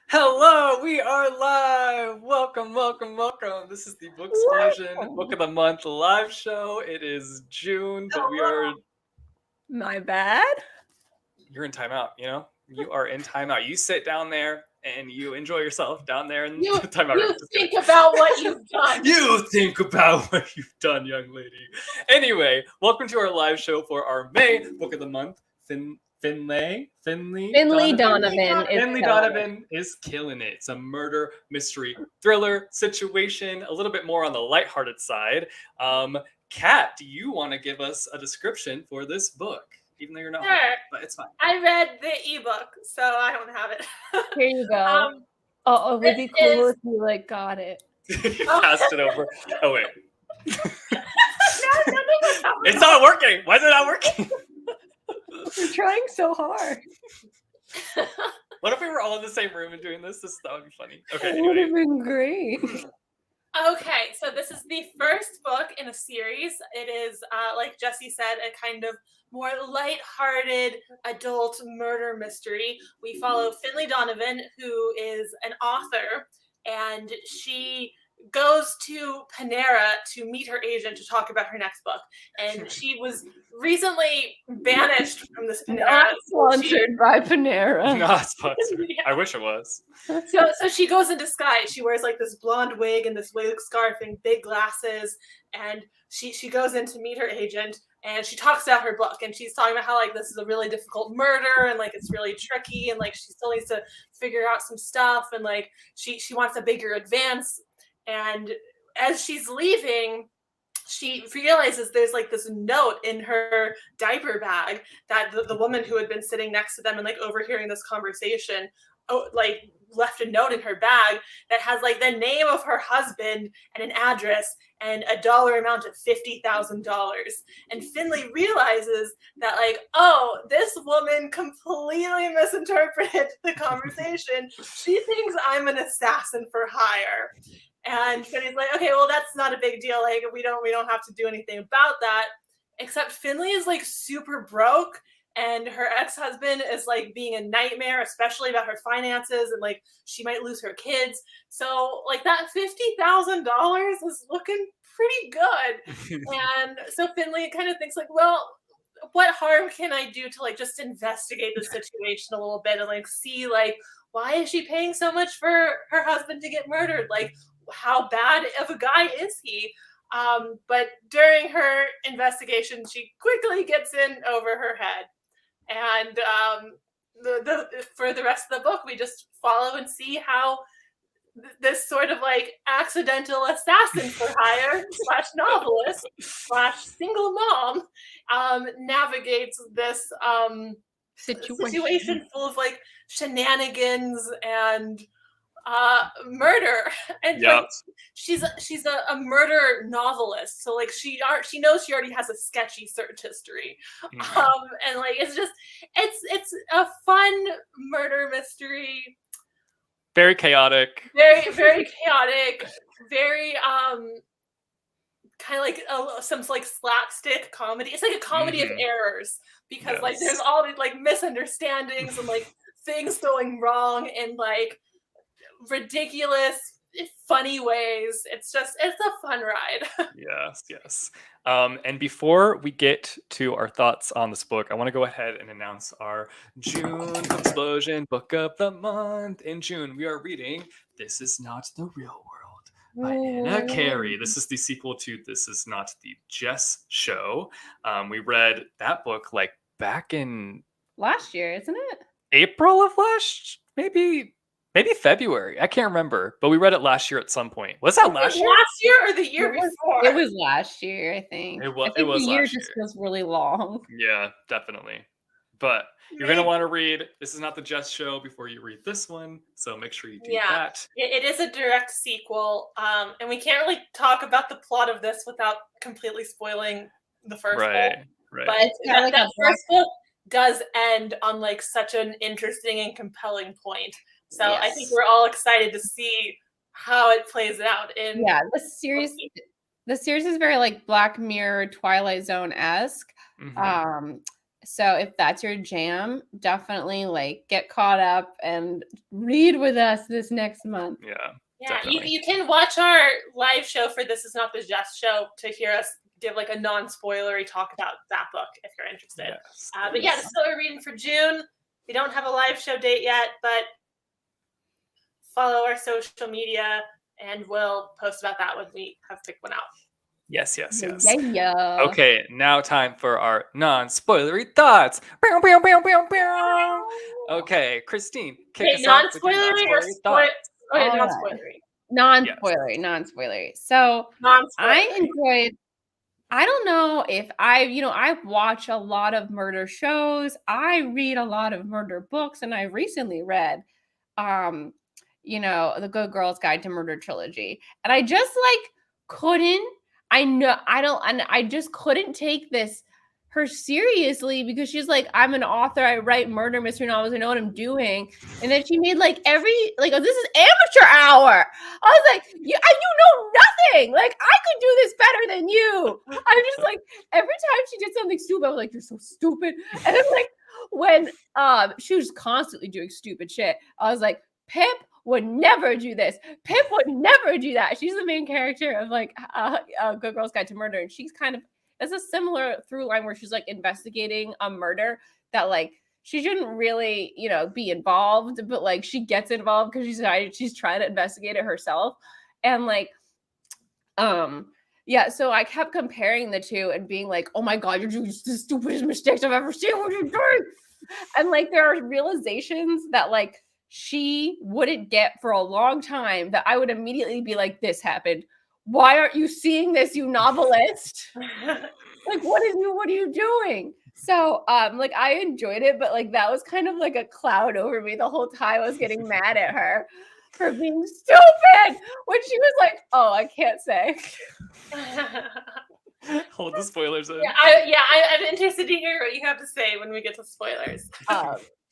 Hello, we are live. Welcome. This is the Book Explosion Book of the Month live show. It is June, but we are. My bad. You're in timeout, you know? You are in timeout. You sit down there and you enjoy yourself down there in the timeout room. You think about what you've done. You think about what you've done, young lady. Anyway, welcome to our live show for our May Book of the Month. Finlay Donovan is killing it. It's a murder mystery thriller situation, a little bit more on the lighthearted side. Kat, do you want to give us a description for this book? Even though you're not, Sure. but it's fine. I read the ebook, so I don't have it. Here you go. It would be cool if you got it. You passed it over. Oh wait, No, it's not working. Why is it not working? You're trying so hard. What if we were all in the same room and doing this? That would be funny. Okay, It would have been great. Okay, so this is the first book in a series. It is, like Jesse said, a kind of more lighthearted adult murder mystery. We follow Finlay Donovan, who is an author, and she goes to Panera to meet her agent to talk about her next book. And she was recently banished from this Panera. Not sponsored by Panera. Not sponsored. Yeah. I wish it was. So she goes in disguise. She wears like this blonde wig and this wig scarf and big glasses. And she goes in to meet her agent, and she talks about her book, and she's talking about how like this is a really difficult murder and like it's really tricky, and like she still needs to figure out some stuff, and like she wants a bigger advance. And as she's leaving, she realizes there's like this note in her diaper bag that the woman who had been sitting next to them and like overhearing this conversation, like left a note in her bag that has like the name of her husband and an address and a dollar amount of $50,000. And Finlay realizes that like, oh, this woman completely misinterpreted the conversation. She thinks I'm an assassin for hire. And Finley's like, okay, well, that's not a big deal. Like, we don't have to do anything about that. Except Finlay is like super broke, and her ex-husband is like being a nightmare, especially about her finances, and like she might lose her kids. So like that $50,000 is looking pretty good. And so Finlay kind of thinks like, well, what harm can I do to like just investigate the situation a little bit and like see like why is she paying so much for her husband to get murdered? Like, how bad of a guy is he? But during her investigation, she quickly gets in over her head. And for the rest of the book, we just follow and see how this sort of like accidental assassin for hire / novelist / single mom navigates this situation full of like shenanigans and murder. And yep. Like, she's a murder novelist, so like she knows she already has a sketchy search history. And like it's a fun murder mystery, very chaotic, very chaotic, very kind of like some like slapstick comedy. It's like a comedy of errors, because like there's all these like misunderstandings and like things going wrong and like ridiculous funny ways. It's a fun ride. yes. And before we get to our thoughts on this book, I want to go ahead and announce our June Explosion Book of the Month. In June, we are reading This Is Not the Real World by Anna Carey. This is the sequel to This Is Not the JESS Show. We read that book like back in last year, isn't it? April of maybe February. I can't remember, but we read it last year at some point. Was that last year? Last year or the year before? It was last year, I think. It was the year last just feels really long. Yeah, definitely. But you're going to want to read This Is Not the JESS Show before you read this one, so make sure you do that. It is a direct sequel, and we can't really talk about the plot of this without completely spoiling the first book. Right. But that first book does end on like such an interesting and compelling point. So I think we're all excited to see how it plays out. The series is very like Black Mirror, Twilight Zone-esque. So if that's your jam, definitely like get caught up and read with us this next month. Yeah, you can watch our live show for This Is Not the JESS Show to hear us give like a non-spoilery talk about that book if you're interested. Yes, but yeah, this is what we're reading for June. We don't have a live show date yet, but follow our social media and we'll post about that when we have picked one out. Yes. Yeah. Okay, now time for our non-spoilery thoughts. Bow, bow, bow, bow, bow. Okay, Christine, kick us off with your non-spoilery non-spoilery thoughts. Okay, non-spoilery. Non-spoilery. So I don't know if I watch a lot of murder shows. I read a lot of murder books, and I recently read The Good Girl's Guide to Murder trilogy. And I just I just couldn't take her seriously because she's like, I'm an author, I write murder mystery novels, I know what I'm doing. And then she made this is amateur hour. I was like, you know nothing. Like, I could do this better than you. I'm just like, every time she did something stupid, I was like, you're so stupid. And then like when she was constantly doing stupid shit, I was like, Pip would never do this. Pip would never do that. She's the main character of Good Girl's Guide to Murder, and she's kind of it's a similar through line where she's like investigating a murder that like she shouldn't really be involved, but like she gets involved because she's trying to investigate it herself, and so I kept comparing the two and being like, oh my god, you're doing the stupidest mistakes I've ever seen. What are you doing? And like there are realizations that like she wouldn't get for a long time that I would immediately be like, this happened. Why aren't you seeing this, you novelist? Like, what are you doing? So like I enjoyed it, but like that was kind of like a cloud over me the whole time. I was getting mad at her for being stupid when she was like, oh, I can't say. Hold the spoilers in. I'm interested to hear what you have to say when we get to spoilers.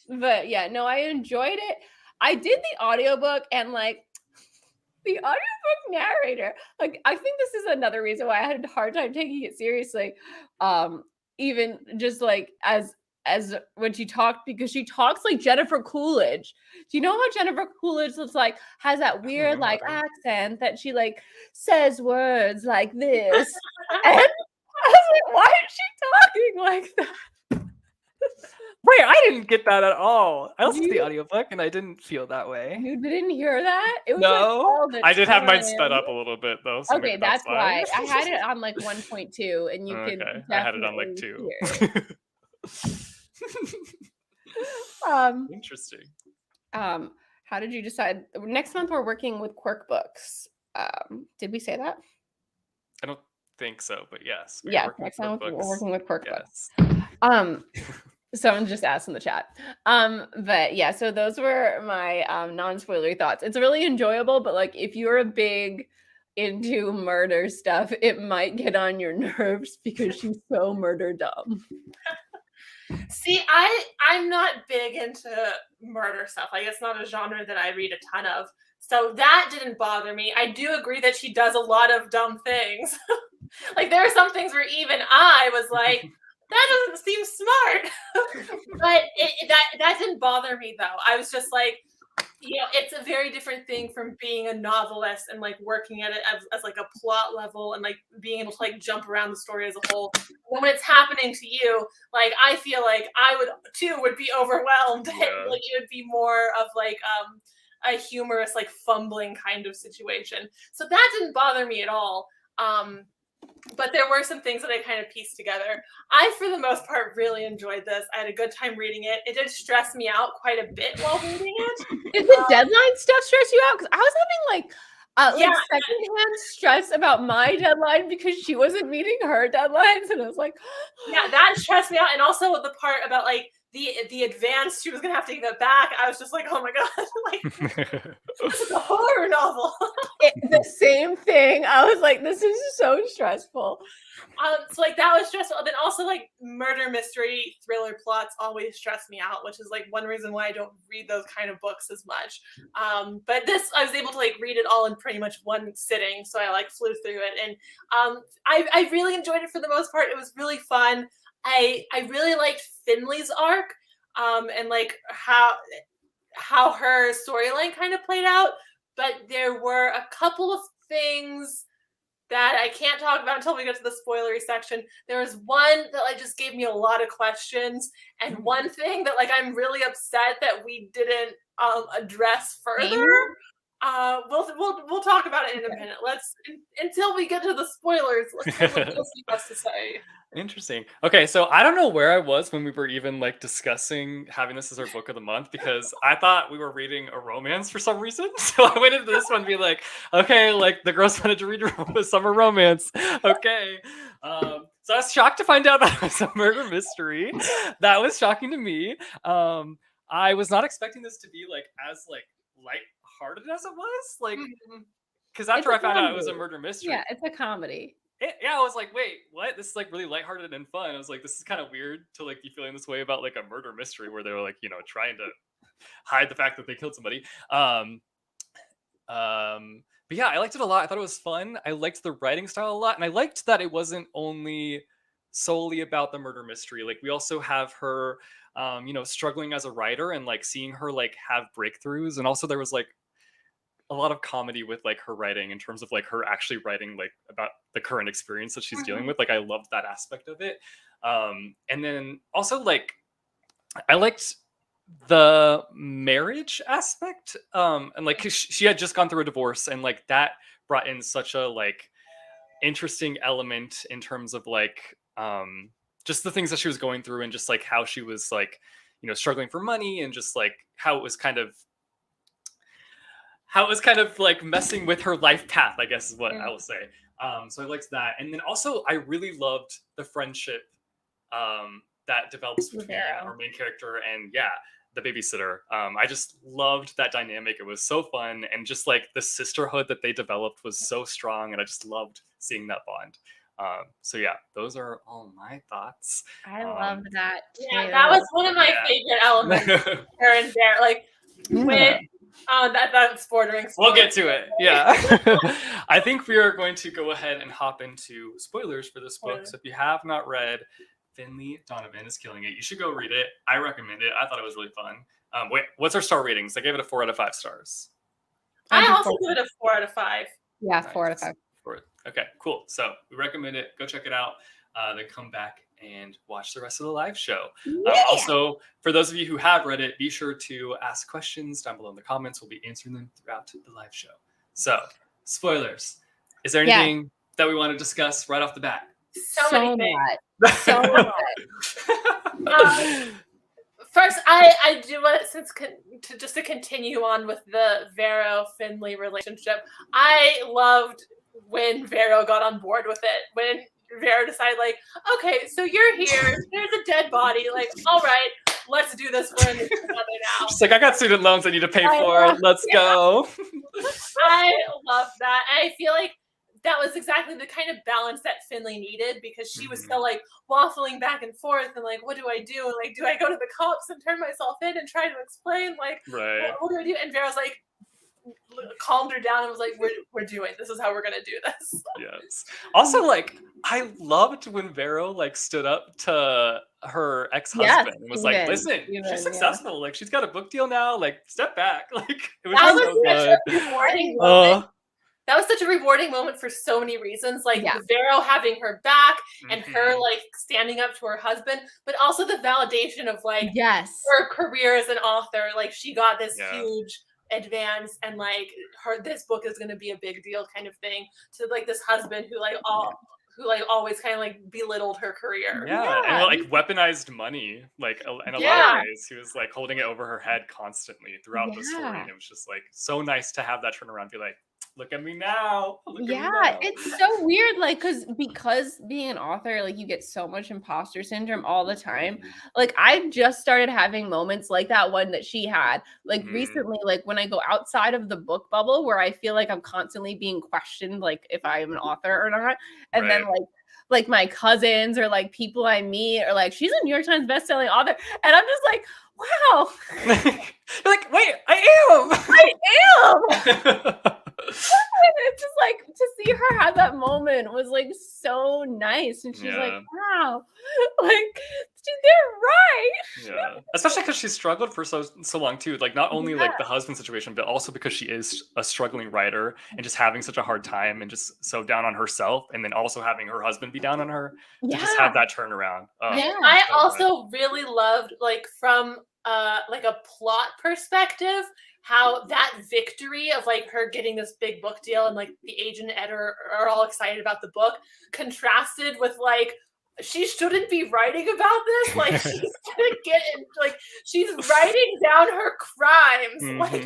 But yeah, no, I enjoyed it. I did the audiobook, and like the audiobook narrator, like I think this is another reason why I had a hard time taking it seriously. Even just like as when she talked, because she talks like Jennifer Coolidge. Do you know how Jennifer Coolidge looks like? Has that weird like accent that she like says words like this. And I was like, why is she talking like that? Wait, I didn't get that at all. I listened to the audiobook and I didn't feel that way. You didn't hear that? It was no, like I did have mine sped up a little bit though. So okay, that's why. I had it on like 1.2, and you can. I had it on like 2. Interesting. How did you decide? Next month we're working with Quirk Books. Did we say that? I don't think so, but yes. Next month we're working with Quirk Books. Someone just asked in the chat. But yeah, so those were my non-spoilery thoughts. It's really enjoyable, but like if you're a big into murder stuff, it might get on your nerves because she's so murder dumb. See, I'm not big into murder stuff. Like it's not a genre that I read a ton of. So that didn't bother me. I do agree that she does a lot of dumb things. Like there are some things where even I was like, that doesn't seem smart. But that didn't bother me though. I was just like, it's a very different thing from being a novelist and like working at it as like a plot level and like being able to like jump around the story as a whole. When it's happening to you, like I feel like I would be overwhelmed. Yeah. Like it would be more of like a humorous like fumbling kind of situation. So that didn't bother me at all. But there were some things that I kind of pieced together. I, for the most part, really enjoyed this. I had a good time reading it. It did stress me out quite a bit while reading it. Did the deadline stuff stress you out? Because I was having like secondhand stress about my deadline because she wasn't meeting her deadlines, and I was like, yeah, that stressed me out. And also the part about like the advance she was gonna have to give it back. I was just like, oh my god, like this is a horror novel. The same thing. I was like, this is so stressful. So like that was stressful. Then also like murder mystery thriller plots always stress me out, which is like one reason why I don't read those kind of books as much. But this I was able to like read it all in pretty much one sitting, so I like flew through it, and I really enjoyed it for the most part. It was really fun. I really liked Finley's arc, and like how her storyline kind of played out, but there were a couple of things that I can't talk about until we get to the spoilery section. There was one that like just gave me a lot of questions, and one thing that like I'm really upset that we didn't address further. We'll talk about it in a minute. Let's until we get to the spoilers. Let's see what Lucy has to say. Interesting. Okay, so I don't know where I was when we were even like discussing having this as our book of the month, because I thought we were reading a romance for some reason. So I went into this one being like, okay, like the girls wanted to read a summer romance. Okay. So I was shocked to find out that it was a murder mystery. That was shocking to me. I was not expecting this to be like as like lighthearted as it was. Like, because after I found out it was a murder mystery. Yeah, it's a comedy. I was like, wait, what? This is like really lighthearted and fun. I was like, this is kind of weird to like be feeling this way about like a murder mystery where they're like, you know, trying to hide the fact that they killed somebody. But yeah, I liked it a lot. I thought it was fun. I liked the writing style a lot, and I liked that it wasn't only solely about the murder mystery. Like we also have her, you know, struggling as a writer and like seeing her like have breakthroughs, and also there was like a lot of comedy with like her writing in terms of like her actually writing like about the current experience that she's dealing with. Like I loved that aspect of it. And then also like I liked the marriage aspect. And like 'cause she had just gone through a divorce, and like that brought in such a like interesting element in terms of like just the things that she was going through, and just like how she was like, you know, struggling for money, and just like how it was kind of like messing with her life path, I guess is what I will say. So I liked that. And then also I really loved the friendship that develops between our main character and the babysitter. I just loved that dynamic. It was so fun, and just like the sisterhood that they developed was so strong, and I just loved seeing that bond. So yeah, those are all my thoughts. I loved that too. Yeah, that was one of my favorite elements. Her and Bear, like when that's bordering. We'll get to it. Yeah. I think we are going to go ahead and hop into spoilers for this book. So if you have not read Finlay Donovan is Killing It, you should go read it. I recommend it. I thought it was really fun. Wait, what's our star ratings? I gave it a 4 out of 5 stars. I also give it a 4 out of 5. Yeah, 4 out of 5. Okay, cool. So we recommend it. Go check it out. Then come back and watch the rest of the live show. Also, for those of you who have read it, be sure to ask questions down below in the comments. We'll be answering them throughout the live show. So, spoilers. Is there anything that we want to discuss right off the bat? So many things. So much. First, I do want to continue on with the Vera Finley relationship. I loved when Vera got on board with it. When Vera decided, like, okay, so you're here. There's a dead body. Like, all right, let's do this. We're in this together now. She's like, I got student loans I need to pay for. Let's go. I love that. And I feel like that was exactly the kind of balance that Finley needed, because she was still like waffling back and forth and like, what do I do? And like, do I go to the cops and turn myself in and try to explain like, what do I do? And Vera's like, calmed her down and was like, we're doing this. Is how we're gonna do this. Yes. Also, like, I loved when Vera like stood up to her ex-husband and was like, listen, she's successful. Like, she's got a book deal now. Like, step back. Like, it was so good. Rewarding moment. That was such a rewarding moment for so many reasons. Like Vera having her back and her like standing up to her husband, but also the validation of like her career as an author. Like, she got this huge advance, and like this book is going to be a big deal kind of thing, to like this husband who always kind of like belittled her career. And like weaponized money, like in a lot of ways. He was like holding it over her head constantly throughout the story, and it was just like so nice to have that turn around, be like, look at me now. It's so weird, like, because being an author, like, you get so much imposter syndrome all the time. Like, I've just started having moments like that one that she had, like, recently, like, when I go outside of the book bubble, where I feel like I'm constantly being questioned, like, if I am an author or not. And then, like my cousins or like people I meet are like, she's a New York Times bestselling author. And I'm just like, wow. You're like, wait, I am. It's just like to see her have that moment moment was like so nice, and she's like, Yeah. wow, like they're right. Yeah, especially because she struggled for so long too. Like not only like the husband situation, but also because she is a struggling writer and just having such a hard time and just so down on herself, and then also having her husband be down on her to just have that turnaround. Yeah. I so good. also really loved, like, from like a plot perspective, how that victory of like her getting this big book deal and like the agent and Ed are all excited about the book contrasted with like she shouldn't be writing about this. Like she's gonna get in, like she's writing down her crimes. Like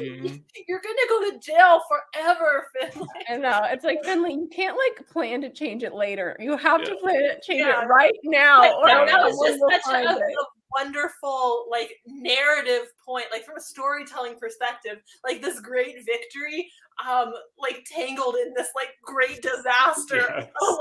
you're gonna go to jail forever, Finlay. I know. It's like, Finley, you can't like plan to change it later. You have to plan to change Yeah. it right now. Like, or that was someone just will such find a it. wonderful like narrative point, like from a storytelling perspective, like this great victory like tangled in this like great disaster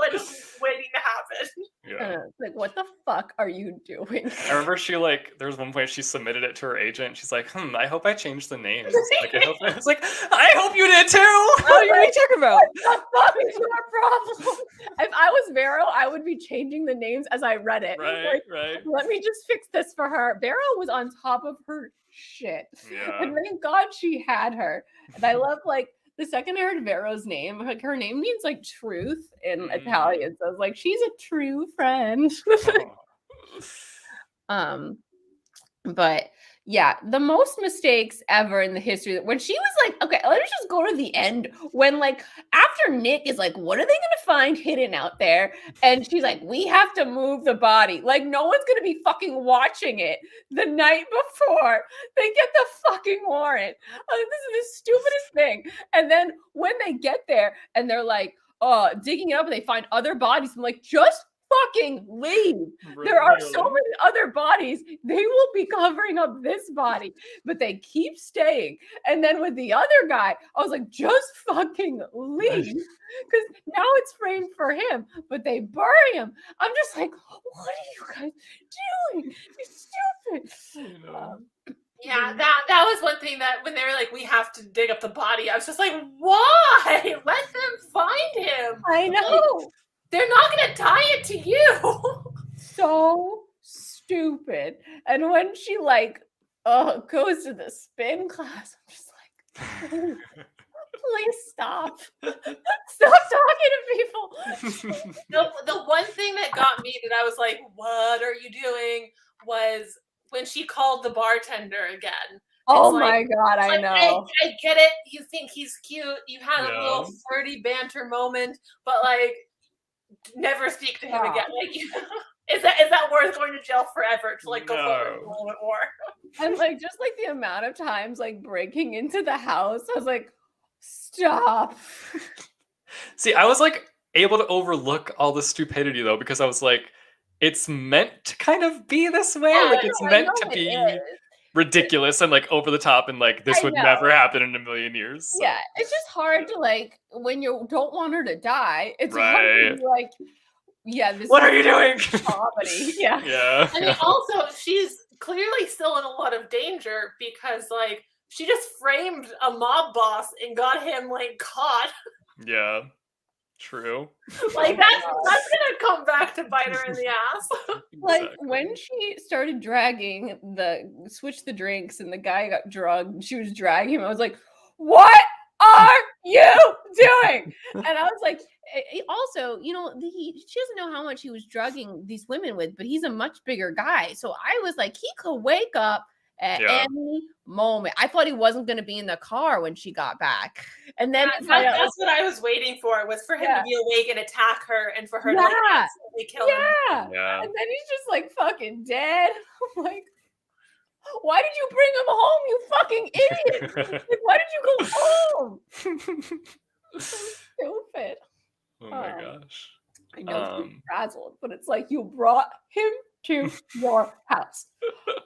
like waiting to happen. It's like, what the fuck are you doing? I remember she like there was one point she submitted it to her agent. She's like, I hope I changed the names. Like I hope it's like I hope you did too. Oh, what are you talking about? What the fuck is your problem? If I was Vero, I would be changing the names as I read it. Right. Let me just fix this for her. Vero was on top of her shit. Yeah. And thank God she had her. And I love like the second I heard Vero's name, like her name means like truth in Italian. So I was like, she's a true friend. But yeah, the most mistakes ever in the history. When she was like, okay, let's just go to the end. When like after Nick is like, what are they gonna find hidden out there? And she's like, we have to move the body. Like no one's gonna be fucking watching it the night before they get the fucking warrant. Like this is the stupidest thing. And then when they get there and they're like, digging it up and they find other bodies, I'm like, just fucking leave. There are so many other bodies. They will be covering up this body, but they keep staying. And then with the other guy, I was like, just fucking leave. Because now it's framed for him, but they bury him. I'm just like, what are you guys doing? You're stupid. Yeah, that was one thing that when they were like, we have to dig up the body, I was just like, why? Let them find him. I know. Like, they're not going to tie it to you. So stupid. And when she like goes to the spin class, I'm just like, please stop. Stop talking to people. The one thing that got me that I was like, what are you doing? Was when she called the bartender again. Oh like, my God, I know. I get it. You think he's cute. You had a little flirty banter moment, but like, never speak to him again. Like, is that worth going to jail forever to like go forward a little bit more? And like just like the amount of times like breaking into the house, I was like, stop. See, I was like able to overlook all the stupidity though, because I was like, it's meant to kind of be this way. Like it's meant to be ridiculous and like over the top and like this would never happen in a million years. So. Yeah, it's just hard to like when you don't want her to die. It's hard to be like, this. What are you doing? Comedy. Yeah. I mean, also she's clearly still in a lot of danger because like she just framed a mob boss and got him like caught. Yeah. True. Like that's gonna come back to bite her in the ass. Like when she started dragging switch the drinks and the guy got drugged and she was dragging him, I was like, what are you doing? And I was like, also, you know, she doesn't know how much he was drugging these women with, but he's a much bigger guy. So I was like, he could wake up at any moment. I thought he wasn't going to be in the car when she got back. And then that's what I was waiting for, was for him to be awake and attack her and for her to like, absolutely kill him. Yeah. And then he's just like fucking dead. I'm like, why did you bring him home, you fucking idiot? Like, why did you go home? So stupid. Oh my gosh. I know he's frazzled, but it's like you brought him to your house.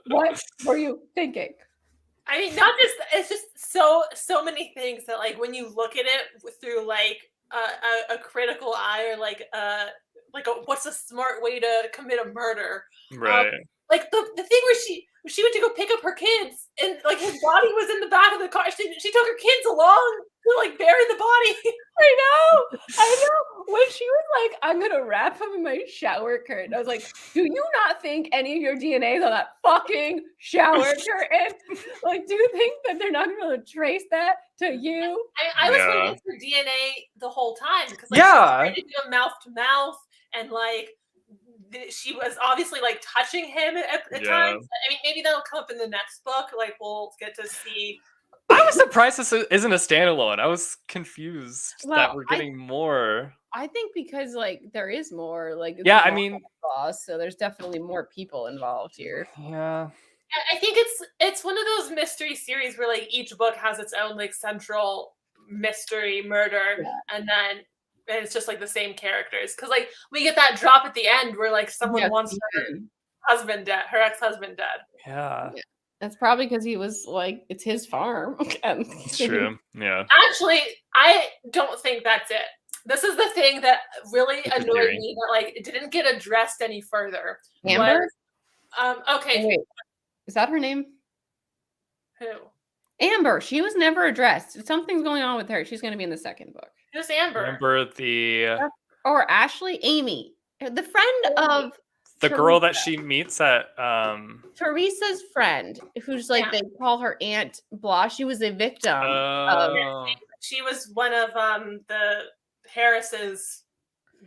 What were you thinking? I mean, it's just so many things that like when you look at it through like a critical eye or like what's a smart way to commit a murder, right? Like the thing where she went to go pick up her kids and like his body was in the back of the car. She took her kids along to like bury the body. I know. When she was like, I'm gonna wrap him in my shower curtain, I was like, do you not think any of your DNA is on that fucking shower curtain? Like, do you think that they're not gonna be able to trace that to you? I was Yeah. waiting for DNA the whole time because like Yeah. she was trying to do a mouth to mouth, and like she was obviously like touching him at Yeah. times. I mean, maybe that'll come up in the next book. Like we'll get to see. I was surprised this isn't a standalone. I was confused that Well, we're getting more. I think because like there is more like it's Yeah, a I mob mean, boss, so there's definitely more people involved here. yeah. I think it's one of those mystery series where like each book has its own like central mystery murder, and then it's just like the same characters. Because like we get that drop at the end where like someone wants her husband dead, her ex-husband dead. Yeah. That's probably because he was like, it's his farm. It's true. Yeah. Actually, I don't think that's it. This is the thing that really annoyed me that like it didn't get addressed any further. Amber? Okay. Wait, is that her name? Who? Amber. She was never addressed. Something's going on with her. She's going to be in the second book. Who's Amber? Remember or Ashley? Amy. The friend of the girl that she meets at Teresa's friend, who's like they call her Aunt Blah. She was a victim. She was one of the Harris's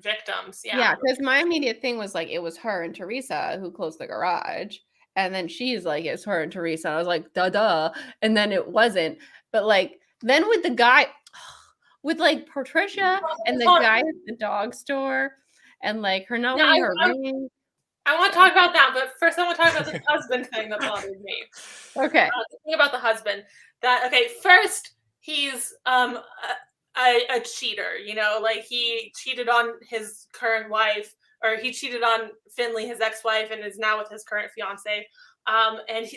victims. Yeah, because my immediate thing was like it was her and Teresa who closed the garage. And then she's like, it's her and Teresa. I was like, duh. And then it wasn't. But like, then with the guy, with like Patricia and the guy at the dog store and like her not wearing her ring. I want to talk about that, but first I want to talk about the husband thing that bothered me. Okay. Thinking about the husband. First, he's a cheater, you know, like he cheated on his current wife, or he cheated on Finley, his ex-wife, and is now with his current fiance. And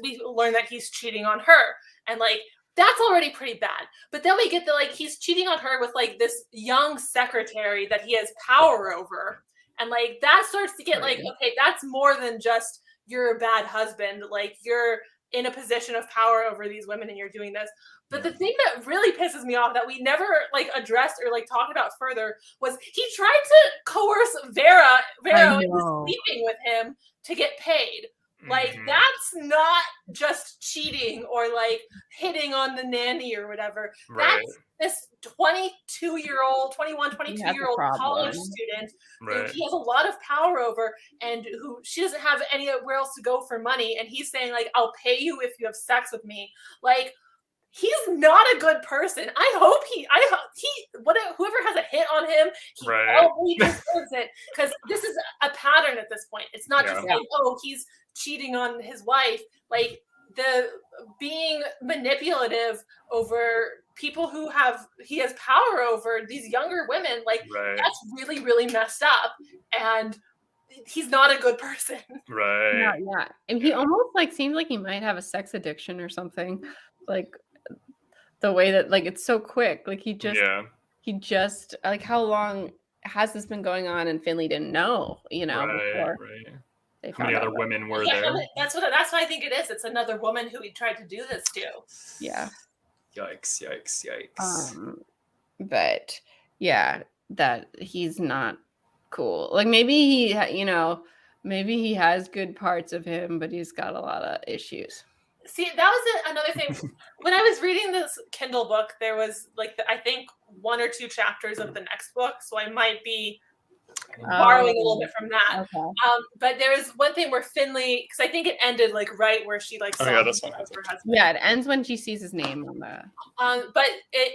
we learn that he's cheating on her, and like that's already pretty bad. But then we get he's cheating on her with like this young secretary that he has power over, and like that starts to get like, okay, that's more than just you're a bad husband. Like you're in a position of power over these women, and you're doing this. But the thing that really pisses me off that we never like addressed or like talked about further was he tried to coerce Vera into sleeping with him to get paid. Like that's not just cheating or like hitting on the nanny or whatever. Right. That's this 22-year-old college student who he has a lot of power over, and who she doesn't have anywhere else to go for money. And he's saying like, I'll pay you if you have sex with me. Like, he's not a good person. Whoever has a hit on him, he probably deserves it, because this is a pattern at this point. It's not just like, oh, he's cheating on his wife. Like the being manipulative over people who he has power over, these younger women, like that's really, really messed up. And he's not a good person. Right. Yeah. And he almost like seems like he might have a sex addiction or something. Like the way that like it's so quick. Like he just like, how long has this been going on and Finley didn't know, you know, before how many other women were there? That's what I think it is. It's another woman who he tried to do this to. Yeah. Yikes. But yeah, that he's not cool. Like maybe he has good parts of him, but he's got a lot of issues. See, that was another thing. When I was reading this Kindle book, there was like I think 1 or 2 chapters of the next book, so I might be borrowing a little bit from that. Okay. But there was one thing where Finley, because I think it ended like right where she like saw this one her husband. Yeah, it ends when she sees his name on the. But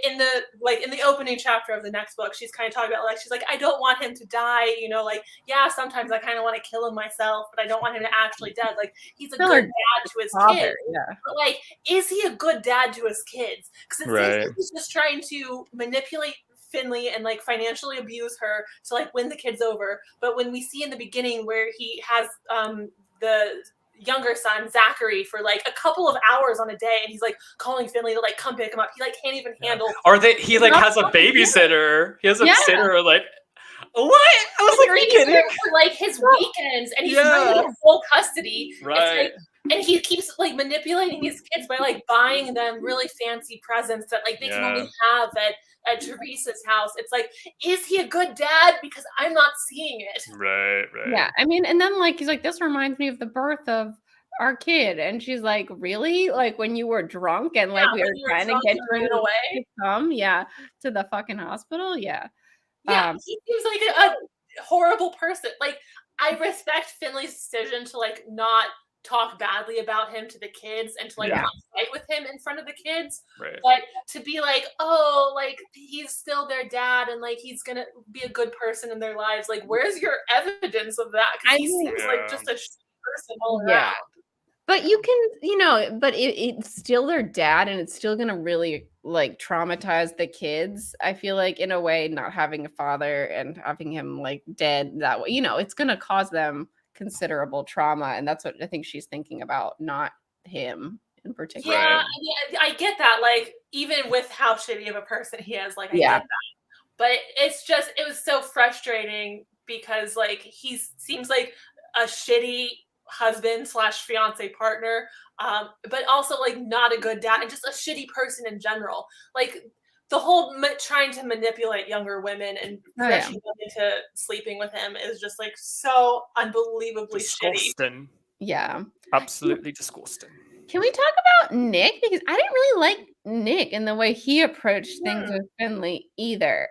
in the opening chapter of the next book, she's kind of talking about like she's like, I don't want him to die. You know, like sometimes I kind of want to kill him myself, but I don't want him to actually die. Like he's a good dad to his kids. Yeah. But like, is he a good dad to his kids? Because it seems like he's just trying to manipulate Finley and like financially abuse her to like win the kids over. But when we see in the beginning where he has the younger son Zachary for like a couple of hours on a day, and he's like calling Finley to like come pick him up, he like can't even handle. Or he like has a babysitter. He has a sitter. Like what? I was like, are you kidding? For like his weekends, and he's running full custody. Right. It's like And he keeps like manipulating his kids by like buying them really fancy presents that like they can only have at Teresa's house. It's like, is he a good dad? Because I'm not seeing it. Right. Yeah, I mean, and then like he's like, this reminds me of the birth of our kid, and she's like, really? Like when you were drunk and like we were trying to get you to come, to the fucking hospital, Yeah, he seems like a horrible person. Like, I respect Finley's decision to like not talk badly about him to the kids and to like not fight with him in front of the kids, but to be like, oh, like he's still their dad and like he's gonna be a good person in their lives. Like, where's your evidence of that? Because he seems like just a person all around. But you can, but it's still their dad, and it's still gonna really like traumatize the kids. I feel like in a way, not having a father and having him like dead that way, it's gonna cause them considerable trauma, and that's what I think she's thinking about, not him in particular. Yeah, I get that. Like, even with how shitty of a person he is, like I get that. But it was so frustrating because like he seems like a shitty husband / fiance partner, but also like not a good dad and just a shitty person in general. Like the whole trying to manipulate younger women and pressuring them into sleeping with him is just like so unbelievably disgusting. Shitty. Yeah, absolutely disgusting. Can we talk about Nick? Because I didn't really like Nick and the way he approached things with Finley either.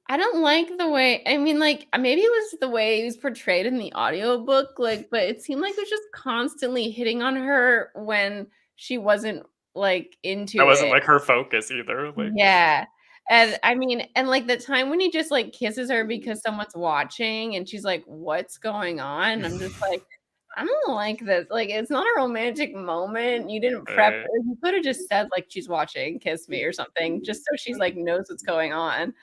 I don't like the way, I mean, like, maybe it was the way he was portrayed in the audiobook, like, but it seemed like he was just constantly hitting on her when she wasn't, like, into it. That wasn't, like, her focus either. Like, yeah. And, I mean, and, like, the time when he just, like, kisses her because someone's watching and she's like, what's going on? I'm just like, I don't like this. Like, it's not a romantic moment. You didn't prep her. You could have just said, like, she's watching, kiss me or something, just so she's, like, knows what's going on.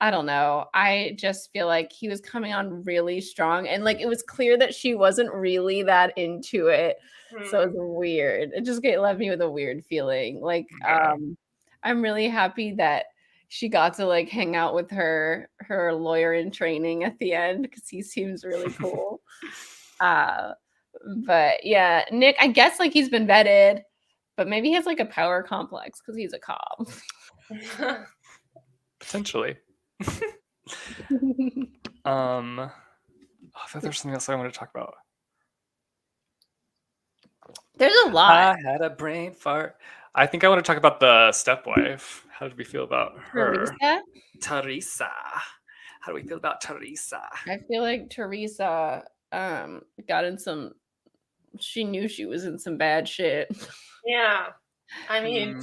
I don't know. I just feel like he was coming on really strong. And, like, it was clear that she wasn't really that into it. So it's weird. It just left me with a weird feeling. Like, I'm really happy that she got to, like, hang out with her lawyer in training at the end because he seems really cool. But yeah, Nick, I guess like he's been vetted, but maybe he has like a power complex because he's a cop. Potentially. I thought there was something else I wanted to talk about. There's a lot. I had a brain fart. I think I want to talk about the stepwife. How did we feel about her? Teresa. How do we feel about Teresa? I feel like Teresa got in she knew she was in some bad shit. Yeah. I mean,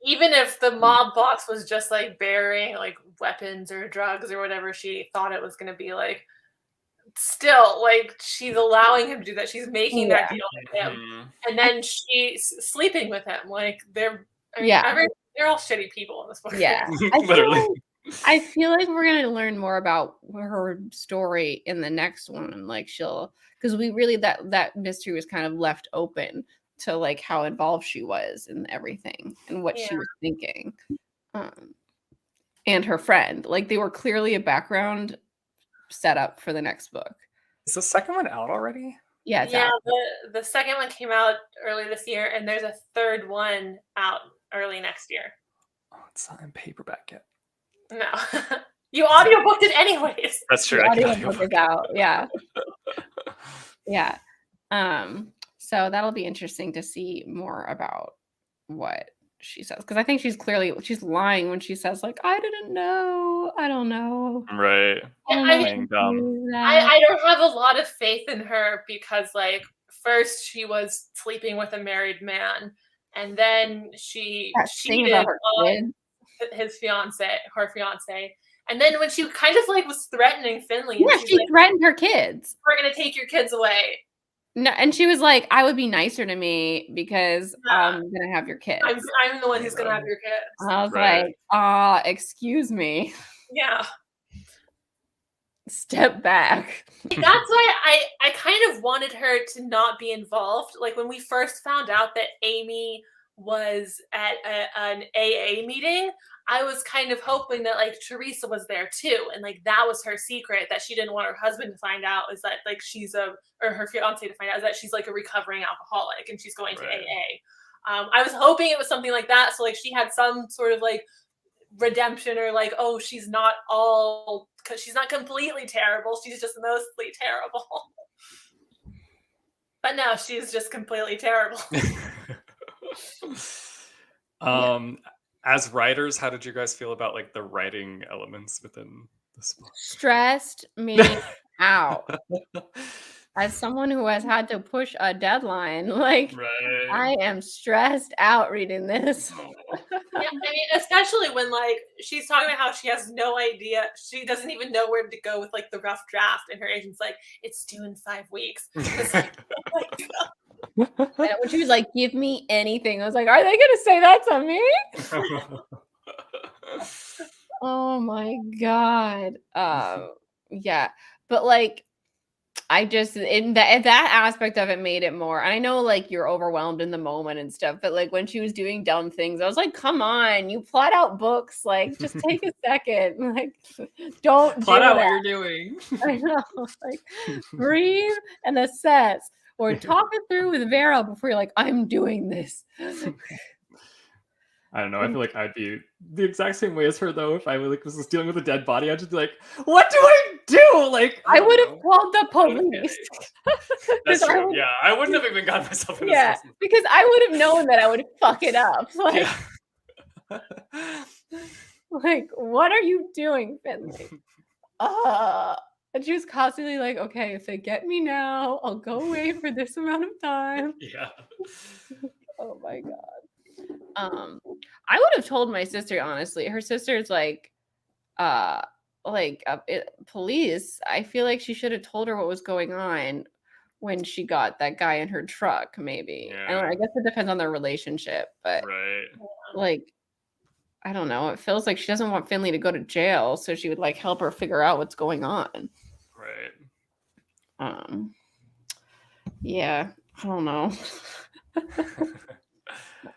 even if the mob boss was just like bearing like weapons or drugs or whatever she thought it was going to be, like, still, like, she's allowing him to do that. She's making that deal with him. And then she's sleeping with him. Like, they're all shitty people in this book. Yeah. I feel like we're going to learn more about her story in the next one. Like, because we really, that mystery was kind of left open to like how involved she was in everything and what she was thinking. And her friend, like, they were clearly a background setup for the next book. Is the second one out already? Yeah, it's out. The second one came out early this year, and there's a third one out early next year. Oh, it's not in paperback yet. No. You audiobooked it anyways. That's true. The audiobook is out. Yeah. Yeah. So that'll be interesting to see more about what she says, because I think she's lying when she says like, I didn't know. I don't know. Right. I don't have a lot of faith in her because, like, first she was sleeping with a married man, and then she cheated on her fiance, and then when she kind of like was threatening Finley, she threatened her kids. We're gonna take your kids away. No, and she was like, I would be nicer to me because I'm gonna have your kids. I'm the one who's gonna have your kids. And I was like, excuse me. Yeah. Step back. That's why I kind of wanted her to not be involved. Like, when we first found out that Amy was at an AA meeting, I was kind of hoping that like Teresa was there too, and like that was her secret that she didn't want her husband to find out, is that like or her fiance to find out, is that she's like a recovering alcoholic and she's going to AA. I was hoping it was something like that, so like she had some sort of like redemption, or like, oh, she's not all, because she's not completely terrible, she's just mostly terrible. But no, she's just completely terrible. As writers, how did you guys feel about like the writing elements within this book? Stressed me out. As someone who has had to push a deadline, like Right. I am stressed out reading this. Yeah, I mean, especially when like she's talking about how she has no idea, she doesn't even know where to go with like the rough draft, and her agent's like, it's due in 5 weeks. It's like, oh my God. And when she was like, give me anything, I was like, are they gonna say that to me? Oh my God. Yeah. But like I just in that aspect of it made it more. I know like you're overwhelmed in the moment and stuff, but like when she was doing dumb things, I was like, come on, you plot out books, like just take a second. Like don't plot do out that. what you're doing. I know. Like breathe and assess, or talk it through with Vera before you're like, I'm doing this. I don't know. I feel like I'd be the exact same way as her, though. If I like was dealing with a dead body, I'd just be like, "What do I do?" Like, I would have know. called the police. That's true. Yeah, I wouldn't have even gotten myself in Yeah, because I would have known that I would fuck it up. Like, like, what are you doing, Finlay? And she was constantly like, okay, if they get me now, I'll go away for this amount of time. Yeah. Oh my God. I would have told my sister, honestly. Her sister's like police. I feel like she should have told her what was going on when she got that guy in her truck, maybe. Yeah. I guess it depends on their relationship, but like, I don't know. It feels like she doesn't want Finlay to go to jail, so she would like help her figure out what's going on. Right. Yeah, I don't know.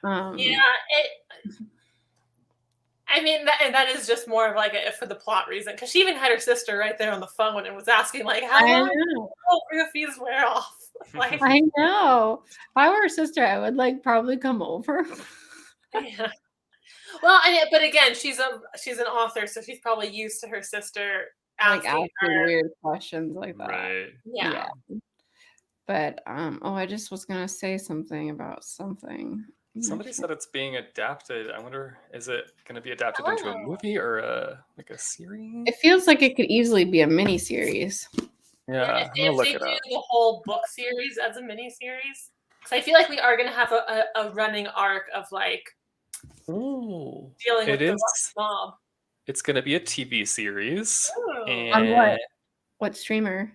Yeah, I mean, that is just more of like for the plot reason, because she even had her sister right there on the phone and was asking like, how long will fees wear off? Like, I know. If I were her sister, I would like probably come over. Yeah. Well, but again, she's an author, so she's probably used to her sister asking her weird questions like that. Right. Yeah. But I just was gonna say something about something. Somebody said it's being adapted. I wonder, is it going to be adapted into a movie or a series? It feels like it could easily be a mini series. Yeah, if they do the whole book series as a mini series, because I feel like we are going to have a running arc of like dealing with the mob. It's going to be a TV series. And on what? What streamer?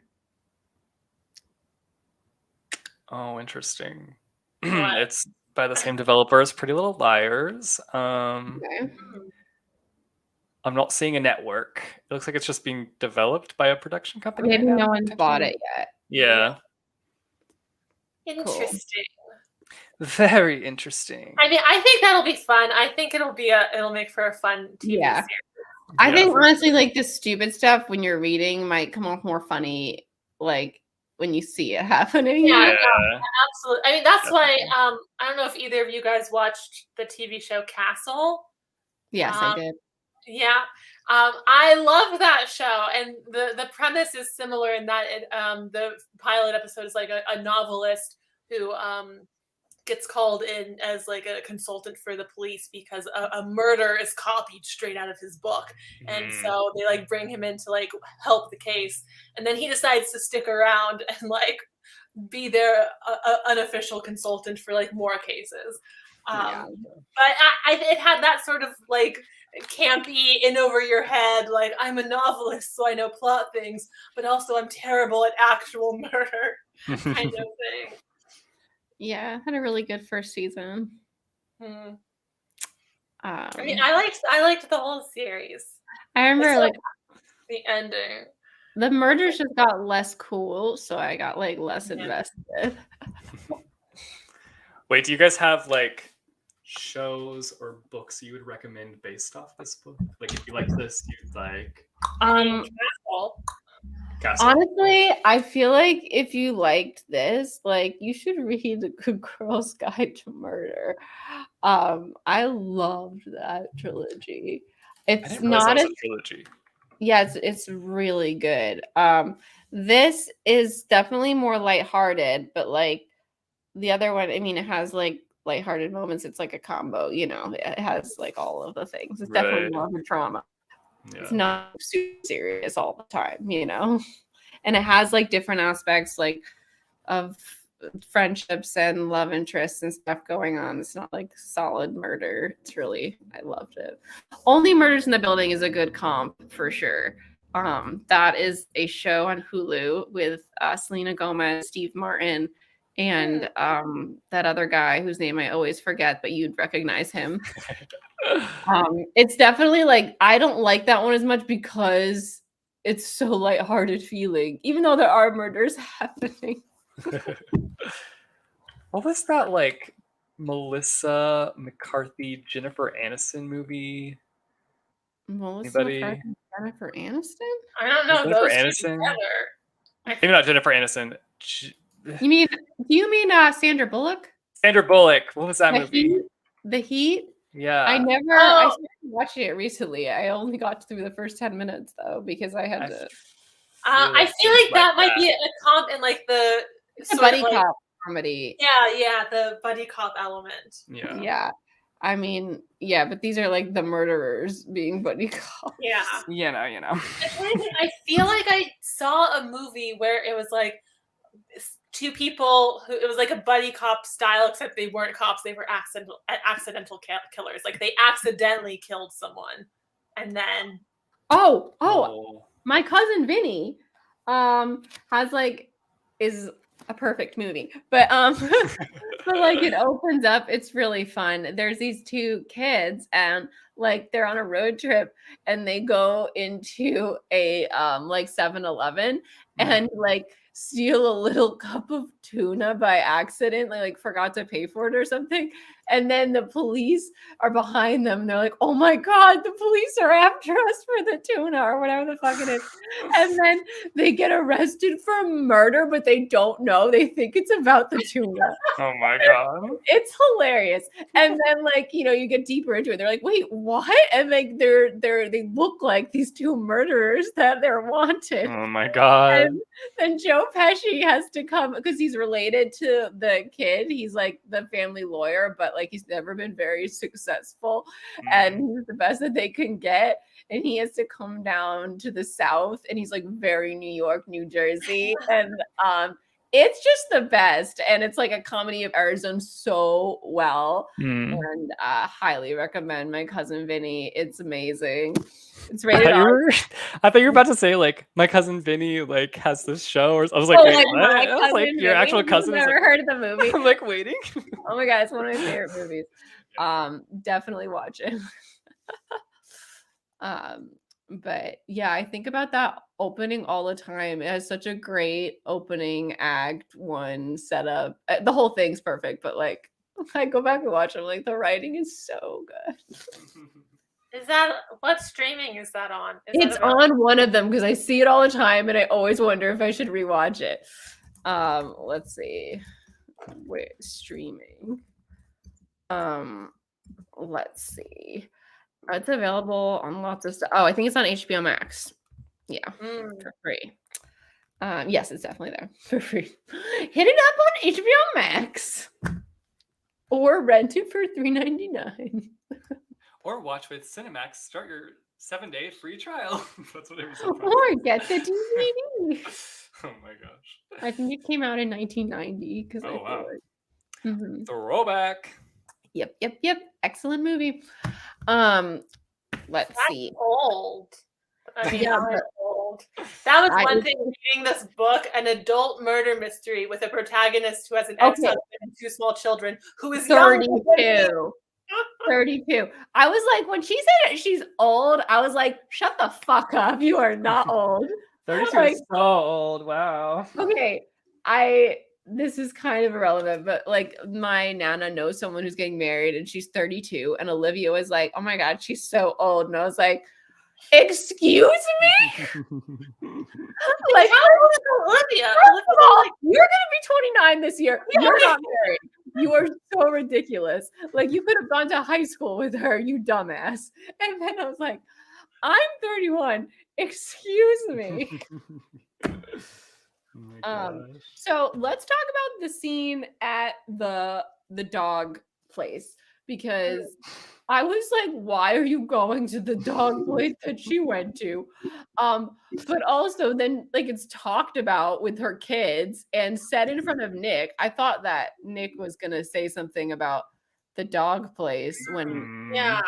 Oh, interesting. It's by the same developer as Pretty Little Liars. Okay. I'm not seeing a network. It looks like it's just being developed by a production company. Maybe no one's bought it yet. Yeah. Interesting. Cool. Very interesting. I mean, I think that'll be fun. I think it'll make for a fun TV series. I think honestly, like the stupid stuff when you're reading might come off more funny, like when you see it happening. Yeah, absolutely. I mean, that's why I don't know if either of you guys watched the TV show Castle. Yes, I did. Yeah. I love that show, and the premise is similar in that the pilot episode is like a novelist who gets called in as like a consultant for the police because a murder is copied straight out of his book. And so they like bring him in to like help the case. And then he decides to stick around and like be their unofficial consultant for like more cases. But it had that sort of like campy in over your head, like I'm a novelist, so I know plot things, but also I'm terrible at actual murder kind of thing. Yeah, had a really good first season. I mean, I liked the whole series. I remember like the ending. The murders just got less cool, so I got like less invested. Wait, do you guys have like shows or books you would recommend based off this book? Like, if you like this, you'd like Castle. Castle. Honestly, I feel like if you liked this, like you should read The Good Girl's Guide to Murder. I loved that trilogy. I It's didn't realize that not was as a trilogy. yeah, it's really good. This is definitely more lighthearted, but like the other one, I mean, it has like lighthearted moments. It's like a combo, you know. It has like all of the things. It's definitely Right. more of a drama. Yeah. It's not super serious all the time, you know. And it has like different aspects like of friendships and love interests and stuff going on. It's not like solid murder. It's really, I loved it. Only Murders in the Building is a good comp for sure. That is a show on Hulu with Selena Gomez, Steve Martin, and that other guy whose name I always forget, but you'd recognize him. It's definitely like, I don't like that one as much because it's so lighthearted feeling, even though there are murders happening. What was that like Melissa McCarthy, Jennifer Aniston movie? Melissa Anybody? McCarthy, Jennifer Aniston? I don't know Jennifer those two Aniston? together. Maybe not Jennifer Aniston. You mean, do you mean Sandra Bullock? Sandra Bullock. What was that The movie? Heat? The Heat? Yeah. I started watching it recently. I only got through the first 10 minutes though, because I had to. I feel like that might be a comp in like the It's a buddy cop comedy. Yeah, the buddy cop element. Yeah. Yeah. I mean, yeah, but these are like the murderers being buddy cops. Yeah. You know. I feel like I saw a movie where it was like two people who it was like a buddy cop style, except they weren't cops, they were accidental killers. Like they accidentally killed someone. And then my cousin Vinny has like is a perfect movie. But but like it opens up, it's really fun. There's these two kids and like they're on a road trip and they go into a like 7-Eleven and like steal a little cup of tuna by accident, like forgot to pay for it or something. And then the police are behind them. And they're like, oh my God, the police are after us for the tuna or whatever the fuck it is. And then they get arrested for murder, but they don't know. They think it's about the tuna. Oh my God. It's hilarious. And then like, you know, you get deeper into it. They're like, wait, what? And like they look like these two murderers that they're wanted. Oh my God. And then Joe Pesci has to come because he's related to the kid. He's like the family lawyer, but like he's never been very successful and he's the best that they can get. And he has to come down to the South and he's like very New York, New Jersey. And it's just the best. And it's like a comedy of errors done so well. And highly recommend My Cousin Vinny. It's amazing. It's rated R. I thought you were about to say like My Cousin Vinny like has this show, or I was like, wait, what? I was like, your actual cousin. I've never heard of the movie. I'm like waiting. Oh my God, it's one of my favorite movies. Definitely watch it. But yeah, I think about that opening all the time. It has such a great opening act one setup. The whole thing's perfect, but like I go back and watch it, I'm like the writing is so good. Is that what streaming is that on? It's on one of them because I see it all the time and I always wonder if I should rewatch it. Let's see. Wait, streaming. Let's see. It's available on lots of stuff. Oh, I think it's on HBO Max. Yeah, for free. Yes, it's definitely there for free. Hit it up on HBO Max or rent it for $3.99. Or watch with Cinemax. Start your 7-day free trial. That's what it was. Or get the DVD. Oh my gosh. I think it came out in 1990 because wow. Like, Throwback. Yep. Excellent movie. Let's see. Old. I mean, Yeah, old. That was one thing reading this book, an adult murder mystery with a protagonist who has an ex-husband and two small children who is 32. 32. I was like, when she said she's old, I was like, shut the fuck up. You are not old. 32 is so old. Wow. Okay. I this is kind of irrelevant, but like my Nana knows someone who's getting married and she's 32, and Olivia was like, oh my God, she's so old. And I was like, excuse me? Like, how old is Olivia? First of all, you're gonna be 29 this year. Yeah. You're not married. You are so ridiculous. Like, you could have gone to high school with her, you dumbass. And then I was like, I'm 31. Excuse me. Oh my gosh. So let's talk about the scene at the dog place, because I was like, why are you going to the dog place that she went to? But also then like it's talked about with her kids and said in front of Nick. I thought that Nick was gonna say something about the dog place when Yeah.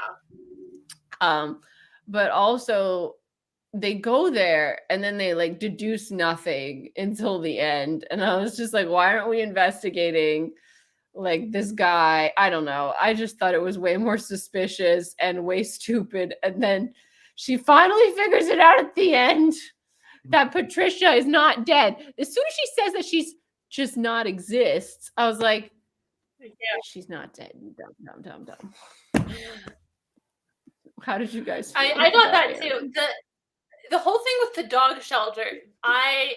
but also they go there and then they like deduce nothing until the end. And I was just like, why aren't we investigating like this guy? I don't know. I just thought it was way more suspicious and way stupid. And then she finally figures it out at the end that Patricia is not dead. As soon as she says that she's just not exists, I was like, Yeah. she's not dead. Dumb. How did you guys feel? I got that too. The whole thing with the dog shelter, I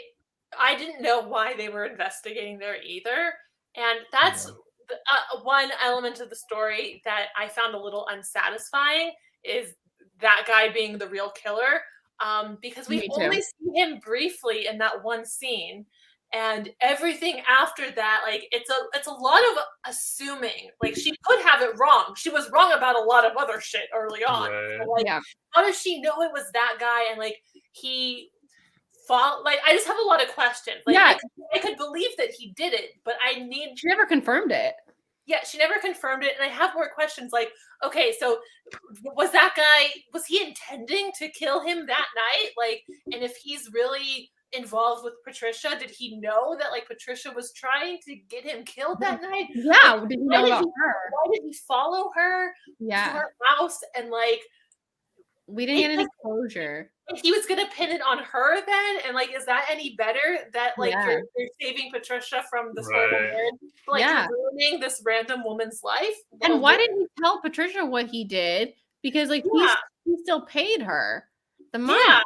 didn't know why they were investigating there either, and that's one element of the story that I found a little unsatisfying, is that guy being the real killer, because we only see him briefly in that one scene, and everything after that, like it's a lot of assuming. Like, she could have it wrong. She was wrong about a lot of other shit early on. Right. So, like, how does she know it was that guy? And like he fought. Like, I just have a lot of questions. Like, I could believe that he did it, but she never confirmed it. Yeah, she never confirmed it, and I have more questions. Like, okay, so was that guy? Was he intending to kill him that night? Like, and if he's really involved with Patricia, did he know that like Patricia was trying to get him killed that night? Yeah, like, did he know about her? Why did he follow her to her house? And like, we didn't get any closure. He was gonna pin it on her then, and like, is that any better? That like you're saving Patricia from this horrible man, like ruining this random woman's life? And why didn't he tell Patricia what he did? Because like he still paid her the money. Yeah.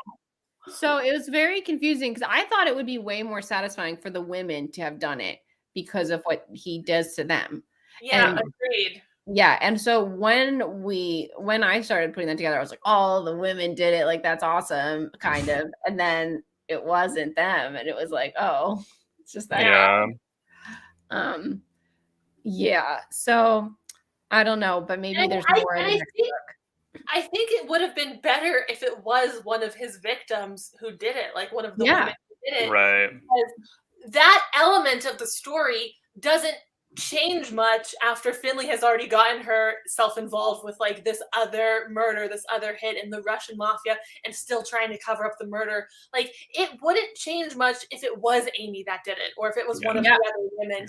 So it was very confusing, because I thought it would be way more satisfying for the women to have done it because of what he does to them. Yeah, agreed. Yeah, and so when I started putting that together, I was like, oh, the women did it, like that's awesome, kind of. And then it wasn't them, and it was like, oh, it's just that. Yeah. So I don't know, but maybe there's more in the next book. I think it would have been better if it was one of his victims who did it, like one of the women who did it. Right. Because that element of the story doesn't change much after Finlay has already gotten herself involved with like this other murder, this other hit in the Russian mafia, and still trying to cover up the murder. Like, it wouldn't change much if it was Amy that did it, or if it was one of the other women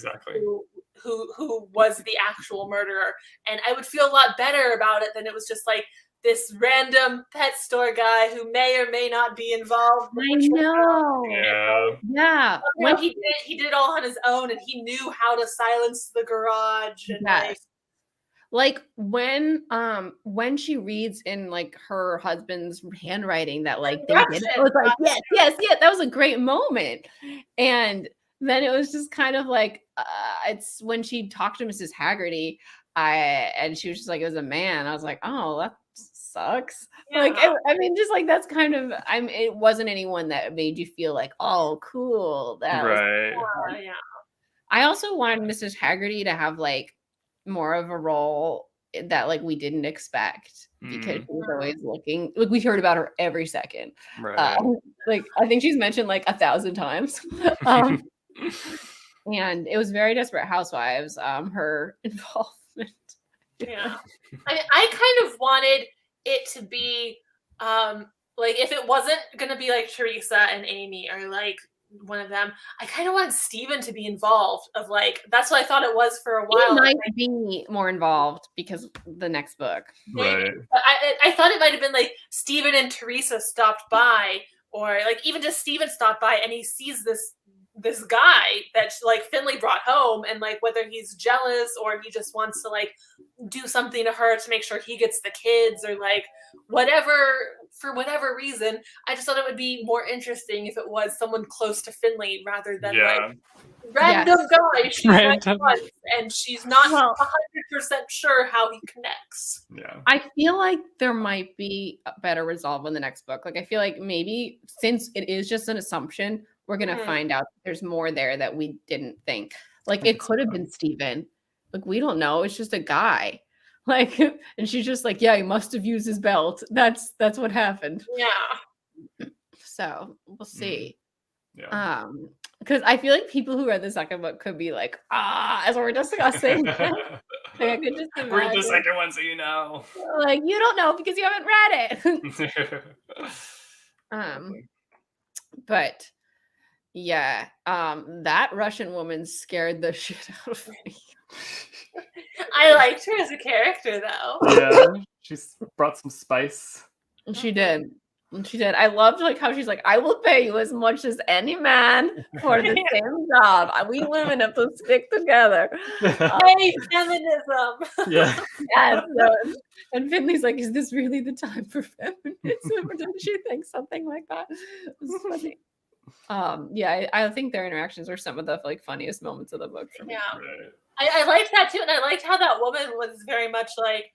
who was the actual murderer. And I would feel a lot better about it than it was just like this random pet store guy who may or may not be involved. I know. Yeah. When he did it all on his own, and he knew how to silence the garage. And like when she reads in like her husband's handwriting that like they did it, I was like, yes, that was a great moment. And then it was just kind of like it's when she talked to Mrs. Haggerty, and she was just like, it was a man. I was like, oh, that sucks. Like, I mean, just like that's kind of, it wasn't anyone that made you feel like, oh, cool. That was I also wanted Mrs. Haggerty to have like more of a role that like we didn't expect, because she was always looking, like we heard about her every second. Like I think she's mentioned like 1,000 times. And it was very Desperate Housewives, her involvement. I kind of wanted it to be like, if it wasn't gonna be like Teresa and Amy or like one of them, I kind of want Steven to be involved. Of like, that's what I thought it was for a while. He might be more involved because the next book. Right. But I thought it might have been like Steven and Teresa stopped by, or like even just Steven stopped by and he sees this this guy that like Finley brought home, and like whether he's jealous or he just wants to like do something to her to make sure he gets the kids, or like whatever, for whatever reason. I just thought it would be more interesting if it was someone close to Finley rather than like random guy she's met once and she's not 100% sure how he connects. Yeah. I feel like there might be a better resolve in the next book. Like I feel like maybe since it is just an assumption, we're gonna find out there's more there that we didn't think. Like it could have been Steven. Like we don't know. It's just a guy. Like, and she's just like, yeah, he must have used his belt. That's what happened. Yeah. So we'll see. Yeah. Because I feel like people who read the second book could be like, as we're discussing. Like, I could just imagine. Read the second one so you know. Like you don't know because you haven't read it. But yeah, that Russian woman scared the shit out of me. I liked her as a character though. Yeah, she's brought some spice. She did. She did. I loved like how she's like, I will pay you as much as any man for the same job. We women have to stick together. Hey, feminism. Yeah. Yes. So, and Finley's like, is this really the time for feminism? Or didn't she think something like that? It was funny. Yeah, I think their interactions are some of the like funniest moments of the book for me. Yeah. Right. I liked that too, and I liked how that woman was very much like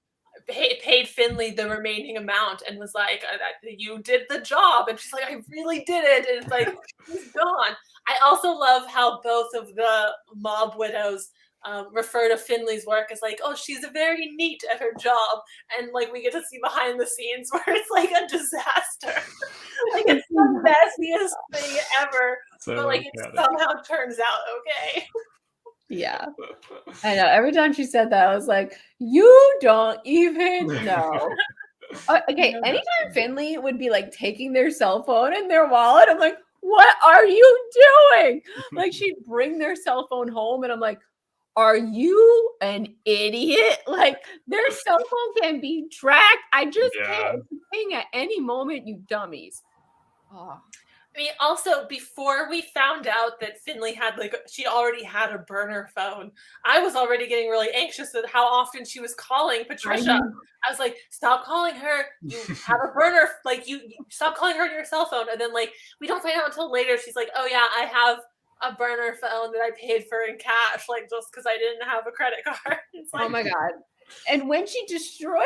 paid Finley the remaining amount and was like, you did the job, and she's like, I really did it, and it's like he's gone. I also love how both of the mob widows refer to Finley's work as like, oh, she's very neat at her job, and like we get to see behind the scenes where it's like a disaster. Like it's the messiest thing ever, So but like it somehow turns out okay. Yeah, I know. Every time she said that, I was like, you don't even know. Okay, anytime Finley would be like taking their cell phone and their wallet, I'm like, what are you doing? Like she'd bring their cell phone home and I'm like, are you an idiot? Like their cell phone can be tracked. I just can't ping at any moment, you dummies. Oh. I mean, also, before we found out that Finley had, like, she already had a burner phone, I was already getting really anxious at how often she was calling Patricia. I was like, stop calling her. You have a burner. Like, you stop calling her on your cell phone. And then, like, we don't find out until later. She's like, oh, yeah, I have a burner phone that I paid for in cash, like, just because I didn't have a credit card. It's like, oh, my God. And when she destroys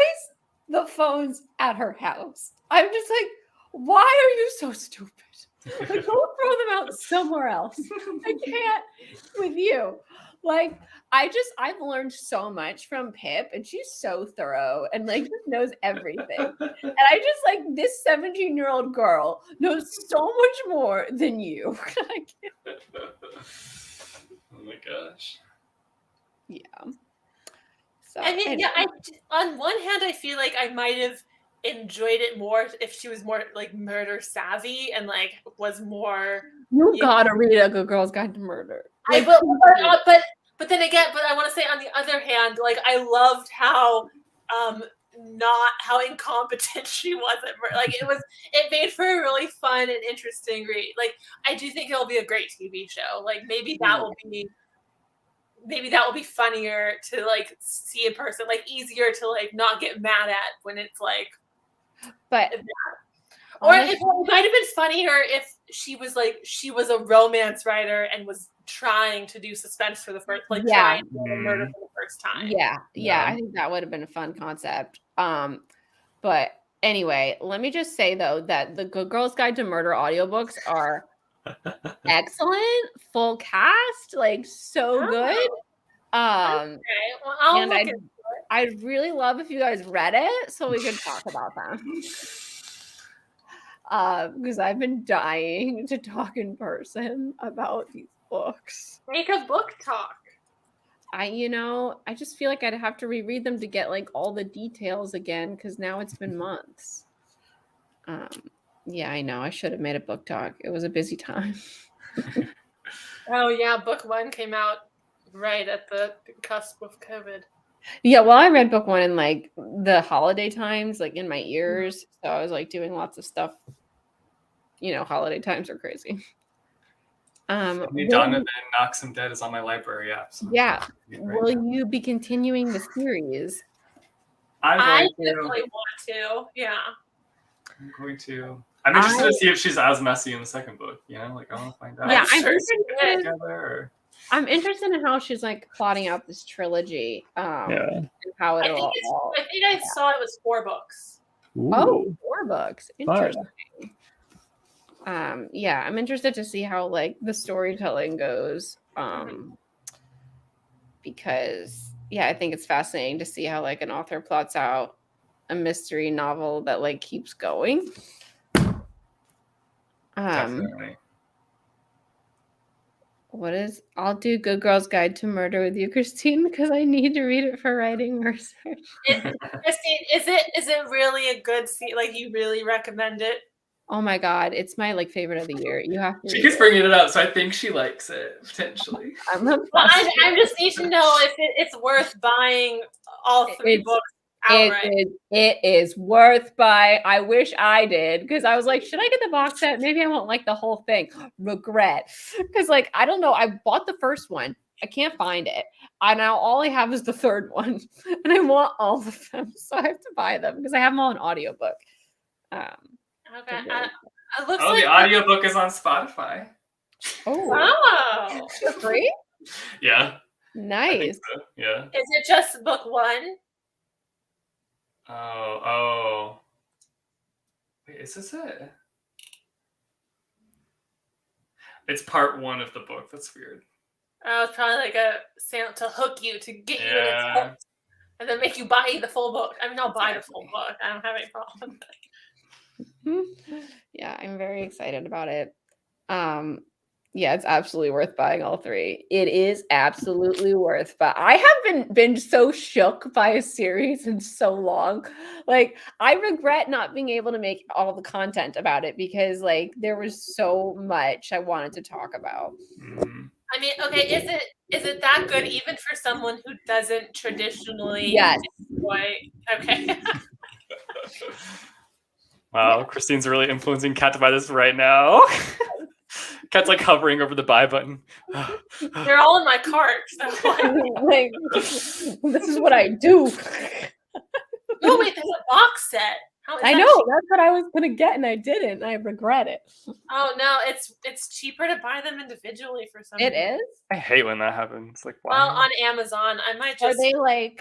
the phones at her house, I'm just like, why are you so stupid? Like, go throw them out somewhere else. I can't with you. Like, I've learned so much from Pip, and she's so thorough and like just knows everything. And I just like this 17-year-old girl knows so much more than you. Oh my gosh. Yeah. So I mean, anyway. yeah, on one hand, I feel like I might have enjoyed it more if she was more like murder savvy and like was more. You gotta read A Good Girl's Guide to Murder. I will, but then again, but I want to say on the other hand, like I loved how not how incompetent she was at murder. Like it made for a really fun and interesting read. Like I do think it'll be a great TV show. Like maybe that will be funnier to like see in person, like easier to like not get mad at when it's like. But or it might have been funnier if she was a romance writer and was trying to do suspense for the first, like trying to do murder for the first time. Yeah, I think that would have been a fun concept. But anyway, let me just say though that the Good Girl's Guide to Murder audiobooks are excellent, full cast, like so good. Okay. Well, I'll look into it. I'd really love if you guys read it so we could talk about them. Because I've been dying to talk in person about these books. Make a book talk. I just feel like I'd have to reread them to get like all the details again because now it's been months. Yeah, I know. I should have made a book talk. It was a busy time. Oh yeah, book 1 came out right at the cusp of COVID. Yeah, well, I read book 1 in like the holiday times, like in my ears. So I was like doing lots of stuff. Holiday times are crazy. Finlay Donovan Knocks Him Dead is on my library app. So yeah. right Will now. you be continuing the series? I definitely want to. Yeah. I'm going to. I'm interested to see if she's as messy in the second book. You know, like I want to find out. Yeah, I'm interested in how she's like plotting out this trilogy. And how I it'll. think I saw it was 4 books. Ooh. Oh, 4 books. Interesting. Yeah, I'm interested to see how like the storytelling goes. Because yeah, I think it's fascinating to see how like an author plots out a mystery novel that like keeps going. Definitely. I'll do Good Girl's Guide to Murder with you, Christine, because I need to read it for writing research. Christine, is it really a good scene? Like, you really recommend it? Oh my god, it's my like favorite of the year. You have to. She keeps bringing it up, so I think she likes it potentially. I just need to know if it's worth buying all 3 books outright. It is worth buying. I wish I did, because I was like, should I get the box set? Maybe I won't like the whole thing. Regret, because like I don't know. I bought the first one. I can't find it. Now all I have is the third one, and I want all of them, so I have to buy them because I have them all in audiobook. Okay. It looks like the audiobook is on Spotify. Oh. For free? Yeah. Nice. So. Yeah. Is it just book 1? Oh. Wait, is this it? It's part 1 of the book. That's weird. Oh, it's probably like a sound to hook you, to get you in its hook, and then make you buy the full book. I mean, I'll buy the full book. I don't have any problem. Yeah, I'm very excited about it. Yeah, it's absolutely worth buying all 3. It is absolutely worth. But I have been so shook by a series in so long. Like, I regret not being able to make all the content about it, because like there was so much I wanted to talk about. I mean, okay, is it that good even for someone who doesn't traditionally enjoy? Okay. Wow, yeah. Christine's really influencing Kat to buy this right now. Kat's like hovering over the buy button. They're all in my cart. So like, this is what I do. No, wait, there's a box set. I know, that's what I was gonna get, and I didn't. I regret it. Oh no, it's cheaper to buy them individually for some reason. It is? I hate when that happens. Like, wow. Well, on Amazon, I might just. Are they like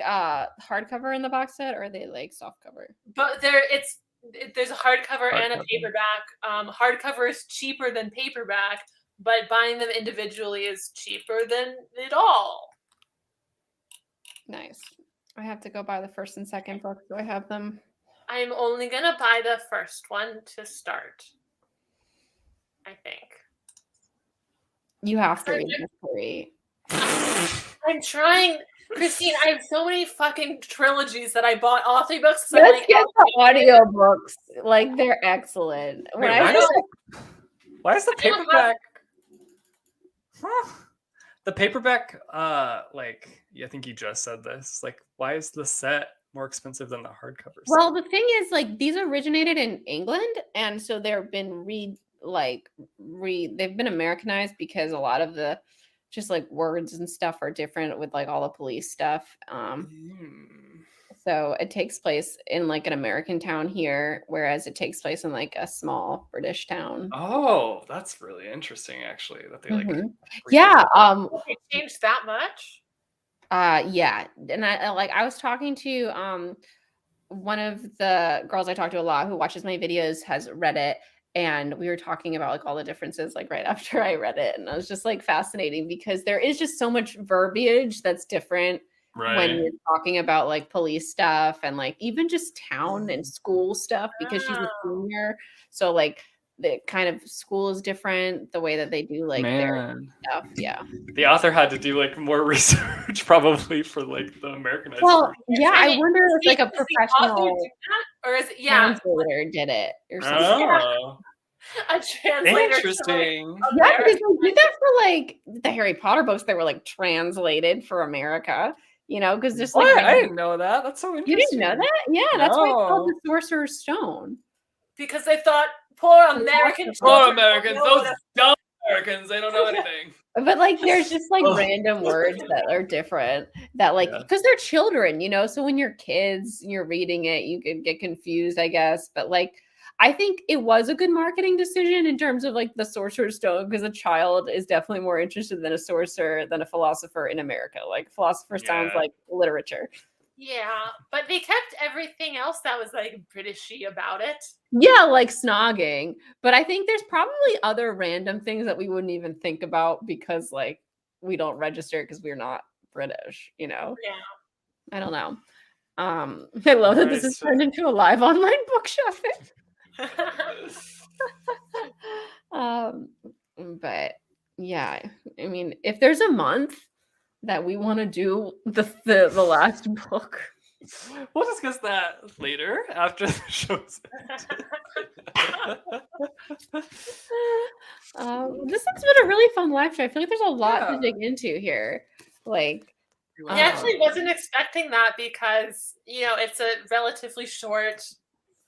hardcover in the box set, or are they like softcover? But there's a hardcover and a paperback. Hardcover is cheaper than paperback, but buying them individually is cheaper than it all. Nice. I have to go buy the first and second book. Do I have them? I'm only gonna buy the first one to start, I think. You have to read the 3. I'm trying. Christine, I have so many fucking trilogies that I bought all 3 books. So Let's get the audiobooks. Like, they're excellent. Wait, why is the paperback? The paperback, like, I think you just said this. Like, why is the set more expensive than the hardcover set? Well, the thing is, like, these originated in England, and so they've been they've been Americanized, because a lot of the just like words and stuff are different with like all the police stuff. So it takes place in like an American town here, whereas it takes place in like a small British town. Oh, that's really interesting, actually. That they like. Yeah. It changed that much. Yeah, and I was talking to one of the girls I talk to a lot who watches my videos has read it. And we were talking about like all the differences like right after I read it. And it was just like fascinating, because there is just so much verbiage that's different when you're talking about like police stuff and like even just town and school stuff, because she's a senior. So like the kind of school is different, the way that they do like their stuff. Yeah. The author had to do like more research probably for like the Americanized. Well, yeah, I wonder if like a professional or is it translator did it or something. Oh. A translator. Interesting. Yeah, because they did that for like the Harry Potter books. They were like translated for America, you know, because just like I didn't know that. That's so interesting. You didn't know that? Yeah, that's why it's called the Sorcerer's Stone. Because they thought poor Americans. Poor Americans, those dumb Americans. They don't know anything. But like there's just like Oh. random words that are different that like Yeah. because they're children, you know. So when you're kids, you're reading it, you could get confused, I guess. But like I think it was a good marketing decision in terms of like the Sorcerer's Stone because a child is definitely more interested than a sorcerer than a philosopher in America. Like philosopher sounds Yeah. like literature. Yeah, but they kept everything else that was like Britishy about it. Yeah, like snogging. But I think there's probably other random things that we wouldn't even think about because like we don't register because we're not British, you know? Yeah. I don't know. I love that this Alright, is so- turned into a live online book shopping. But yeah, I mean, if there's a month that we want to do the last book, We'll discuss that later after the show's this has been a really fun live show. I feel like there's a lot to Yeah. dig into here. Like, I actually wasn't expecting that because, you know, it's a relatively short,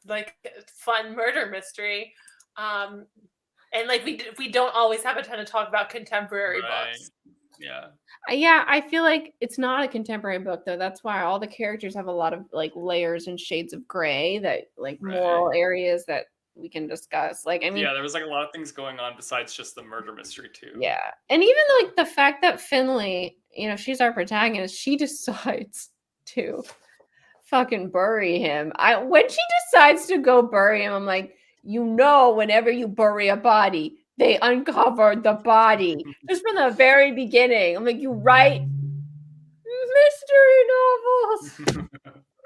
like, fun murder mystery. And like we don't always have a ton to talk about contemporary books. Yeah. yeah, I feel like it's not a contemporary book though. That's why all the characters have a lot of like layers and shades of gray that like moral areas that we can discuss. Like, I mean, Yeah, there was like a lot of things going on besides just the murder mystery too. yeah. And even like the fact that Finlay, you know, she's our protagonist, she decides to fucking bury him. When she decides to go bury him, I'm like, you know, whenever you bury a body, they uncover the body. Just from the very beginning. I'm like, you write mystery novels.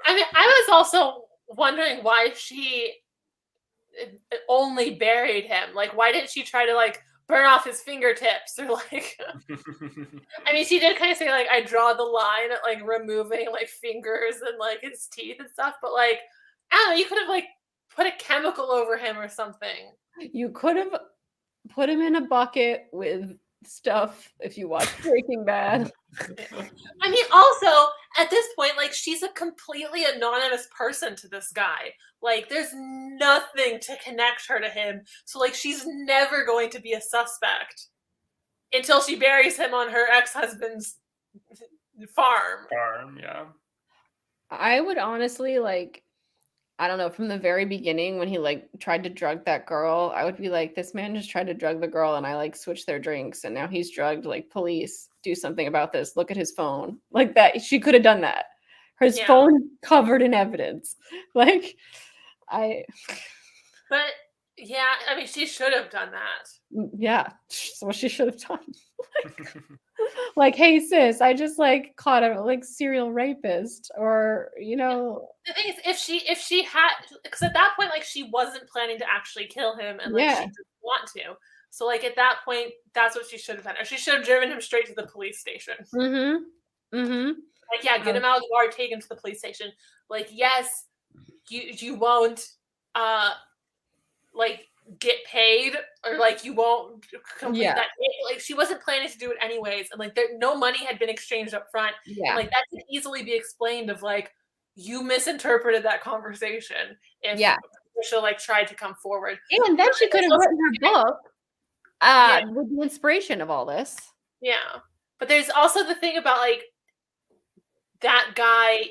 I mean, I was also wondering why she only buried him. Like, why didn't she try to like burn off his fingertips or like? I mean, she did kind of say like, I draw the line at like removing like fingers and like his teeth and stuff, but like, I don't know, you could have like put a chemical over him or something. You could have put him in a bucket with stuff if you watch Breaking Bad. I mean, also at this point, like she's a completely anonymous person to this guy. Like, there's nothing to connect her to him. So, like, she's never going to be a suspect until she buries him on her ex-husband's farm. Yeah. I would honestly like, I don't know, from the very beginning when he like tried to drug that girl, I would be like, this man just tried to drug the girl and I like switched their drinks and now he's drugged. Like, police, do something about this. Look at his phone. Like that. She could have done that. His phone covered in evidence. Like, But yeah, I mean, she should have done that. Yeah, that's what she should have done. Like, hey sis, I just like caught a like serial rapist, or you know. The thing is, if she had, because at that point, like she wasn't planning to actually kill him, and like she didn't want to. So like at that point, that's what she should have done, or she should have driven him straight to the police station. Like, yeah, get him out of the car, take him to the police station. Like, yes, you won't like get paid, or like you won't complete that. Like, she wasn't planning to do it anyways, and like no money had been exchanged up front. Yeah, like that could easily be explained of like you misinterpreted that conversation if Patricia like tried to come forward. And then she could have written her book with the inspiration of all this. Yeah, but there's also the thing about like that guy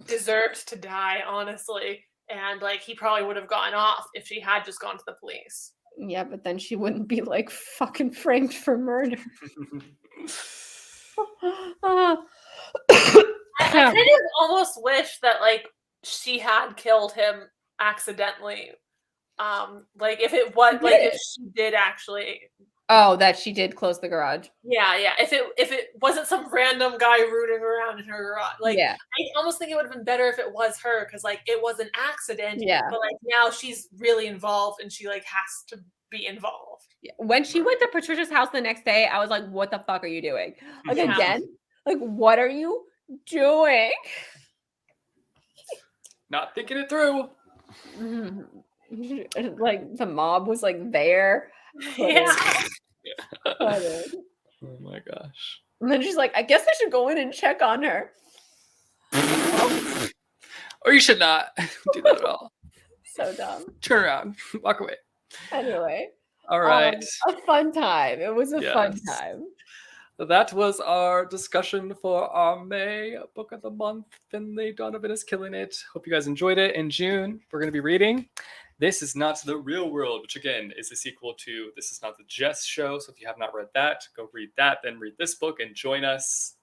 deserves to die, honestly. And like he probably would have gotten off if she had just gone to the police. Yeah, but then she wouldn't be like fucking framed for murder. I kind of almost wish that like she had killed him accidentally. Like if it was like if she did actually. Oh, that she did close the garage. Yeah. If it wasn't some random guy rooting around in her garage, like I almost think it would have been better if it was her, because like it was an accident. Yeah. But like now she's really involved and she like has to be involved. When she went to Patricia's house the next day, I was like, "What the fuck are you doing? Like again? Like what are you doing?" Not thinking it through. Like the mob was like there. Oh my gosh. And then she's like, I guess I should go in and check on her. Or you should not do that at all. So dumb. Turn around. Walk away. Anyway, All right. A fun time. It was a fun Yes. time. That was our discussion for our May book of the month. Finlay Donovan is killing it. Hope you guys enjoyed it. In June, we're going to be reading This Is Not the Real World, which again is a sequel to This Is Not the JESS show. So if you have not read that, go read that, then read this book and join us.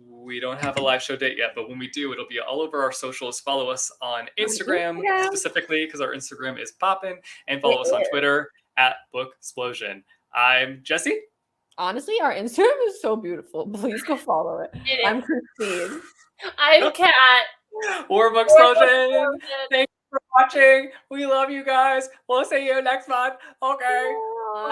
We don't have a live show date yet, but when we do, it'll be all over our socials. Follow us on Instagram specifically because our Instagram is popping, and follow us on Twitter at Booksplosion. I'm Jesse. Honestly, our Instagram is so beautiful. Please go follow it. I'm Christine. I'm Kat. We're Booksplosion. Thank you for watching. We love you guys. We'll see you next month. Okay. Bye.